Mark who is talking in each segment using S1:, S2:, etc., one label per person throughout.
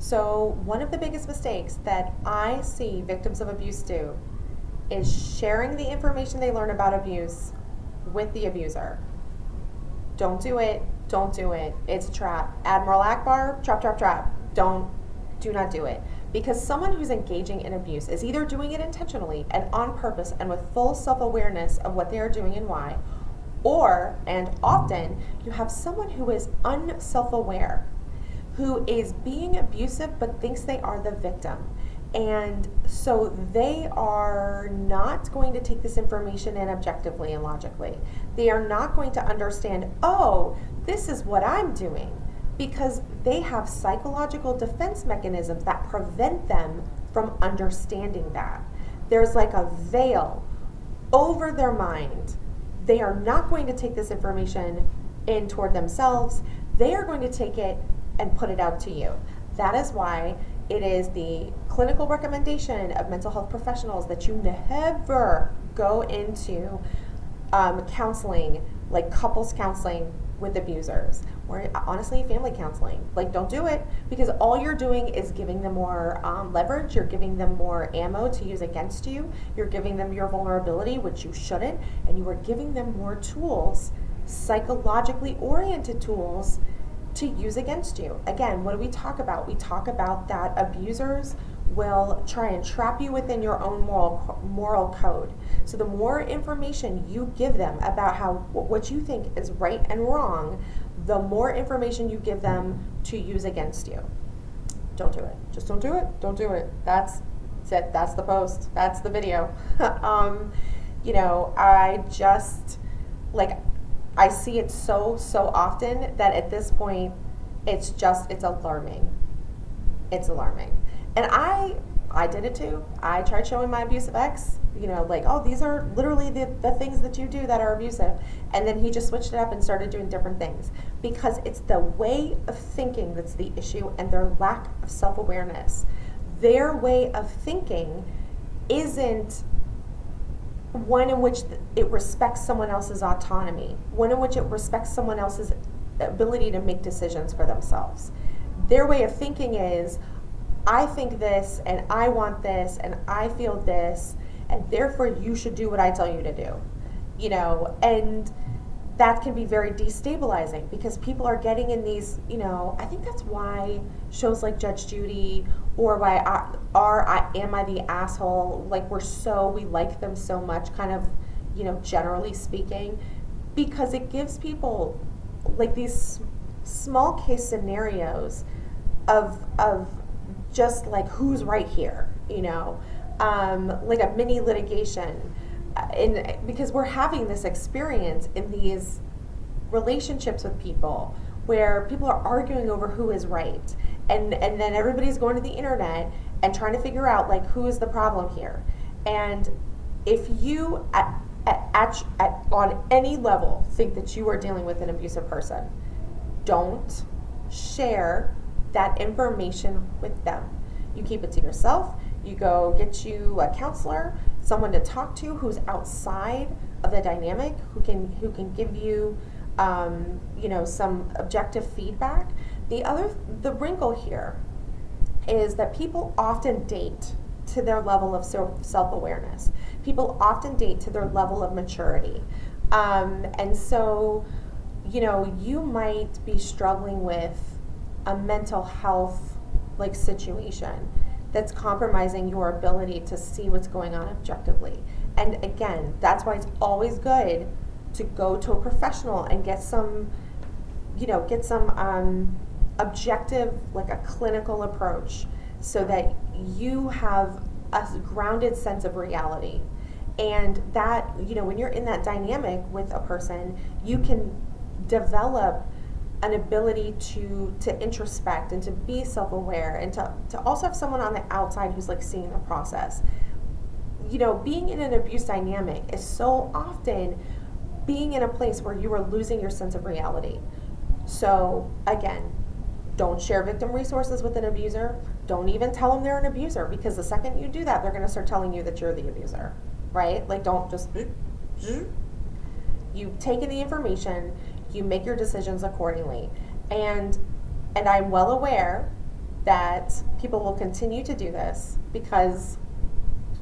S1: So one of the biggest mistakes that I see victims of abuse do is sharing the information they learn about abuse with the abuser. Don't do it. Don't do it. It's a trap. Admiral Akbar, trap, trap, trap. Do not do it. Because someone who's engaging in abuse is either doing it intentionally and on purpose and with full self-awareness of what they are doing and why, or, and often, you have someone who is unself-aware, who is being abusive but thinks they are the victim. And so they are not going to take this information in objectively and logically. They are not going to understand, oh, this is what I'm doing, because they have psychological defense mechanisms that prevent them from understanding that. There's like a veil over their mind. They are not going to take this information in toward themselves. They are going to take it and put it out to you. That is why it is the clinical recommendation of mental health professionals that you never go into counseling, like couples counseling with abusers, or honestly family counseling. Like, don't do it, because all you're doing is giving them more leverage. You're giving them more ammo to use against you. You're giving them your vulnerability, which you shouldn't, and you are giving them more tools, psychologically oriented tools, to use against you. Again, what do we talk about? We talk about that abusers will try and trap you within your own moral code. So the more information you give them about what you think is right and wrong, the more information you give them to use against you. Don't do it. Just don't do it. Don't do it. That's it. That's the post. That's the video. I see it so often that at this point, it's alarming. It's alarming. And I did it too. I tried showing my abusive ex, oh, these are literally the things that you do that are abusive. And then he just switched it up and started doing different things, because it's the way of thinking that's the issue and their lack of self-awareness. Their way of thinking isn't one in which it respects someone else's autonomy, one in which it respects someone else's ability to make decisions for themselves. Their way of thinking is, I think this, and I want this, and I feel this, and therefore you should do what I tell you to do. And that can be very destabilizing, because people are getting in these, I think that's why shows like Judge Judy, or why Am I the Asshole, we like them so much, kind of, generally speaking, because it gives people like these small case scenarios of just like who's right here, like a mini litigation. Because we're having this experience in these relationships with people where people are arguing over who is right, and then everybody's going to the internet and trying to figure out like who is the problem here. And if you on any level think that you are dealing with an abusive person, don't share that information with them. You keep it to yourself. You go get you a counselor, someone to talk to who's outside of the dynamic, who can give you some objective feedback. The wrinkle here is that people often date to their level of self-awareness. People often date to their level of maturity. And so, you might be struggling with a mental health situation that's compromising your ability to see what's going on objectively. And again, that's why it's always good to go to a professional and get some objective, like a clinical approach, so that you have a grounded sense of reality. And that, when you're in that dynamic with a person, you can develop an ability to introspect and to be self-aware, and to also have someone on the outside who's seeing the process. Being in an abuse dynamic is so often being in a place where you are losing your sense of reality. So again, don't share victim resources with an abuser. Don't even tell them they're an abuser, because the second you do that, they're going to start telling you that you're the abuser, right? Don't just, you take in the information, you make your decisions accordingly. And I'm well aware that people will continue to do this because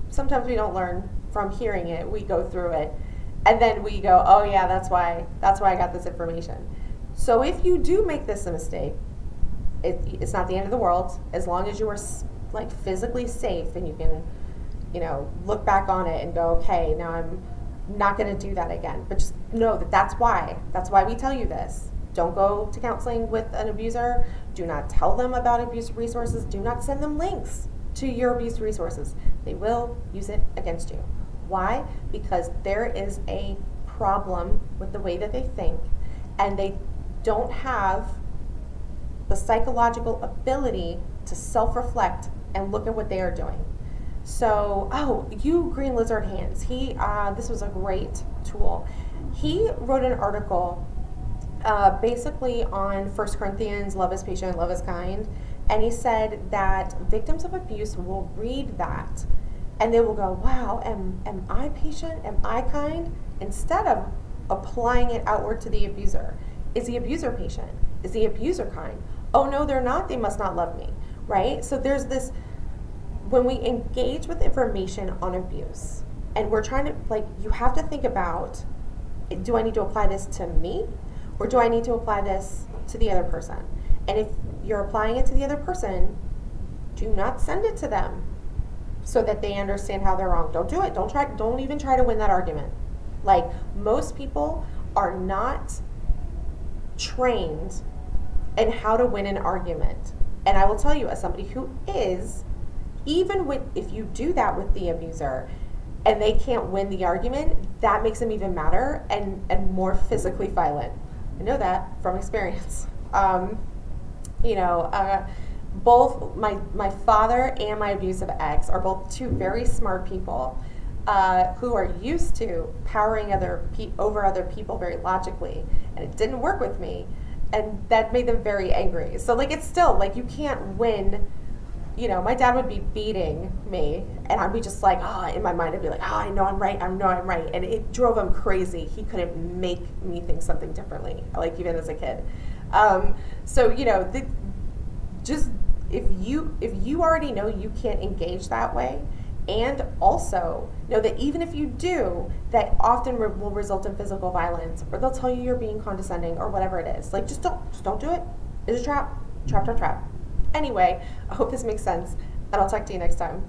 S1: sometimes we don't learn from hearing it. We go through it and then we go, oh yeah, that's why I got this information. So if you do make this a mistake, it's not the end of the world, as long as you are like physically safe and you can, look back on it and go, okay, now I'm not going to do that again. But just know that that's why we tell you this. Don't go to counseling with an abuser. Do not tell them about abuse resources. Do not send them links to your abuse resources. They will use it against you. Why? Because there is a problem with the way that they think, and they don't have the psychological ability to self-reflect and look at what they are doing. So, you Green Lizard Hands, this was a great tool. He wrote an article basically on 1 Corinthians, love is patient, love is kind, and he said that victims of abuse will read that and they will go, wow, am I patient? Am I kind? Instead of applying it outward to the abuser. Is the abuser patient? Is the abuser kind? Oh no, they're not. They must not love me, right? So there's this, when we engage with information on abuse, and we're trying to, you have to think about, do I need to apply this to me, or do I need to apply this to the other person? And if you're applying it to the other person, do not send it to them so that they understand how they're wrong. Don't do it. Don't even try to win that argument. Most people are not trained in how to win an argument. And I will tell you, as somebody who is, if you do that with the abuser and they can't win the argument, that makes them even madder and more physically violent. I know that from experience. Both my father and my abusive ex are both two very smart people who are used to powering over other people very logically, and it didn't work with me, and that made them very angry. So it's still you can't win. My dad would be beating me, and I'd be just in my mind I'd be I know I'm right, and it drove him crazy. He couldn't make me think something differently, even as a kid. Just if you already know you can't engage that way, and also know that even if you do, that often will result in physical violence, or they'll tell you you're being condescending, or whatever it is. Just don't do it. It's a trap. Trap. Anyway, I hope this makes sense, and I'll talk to you next time.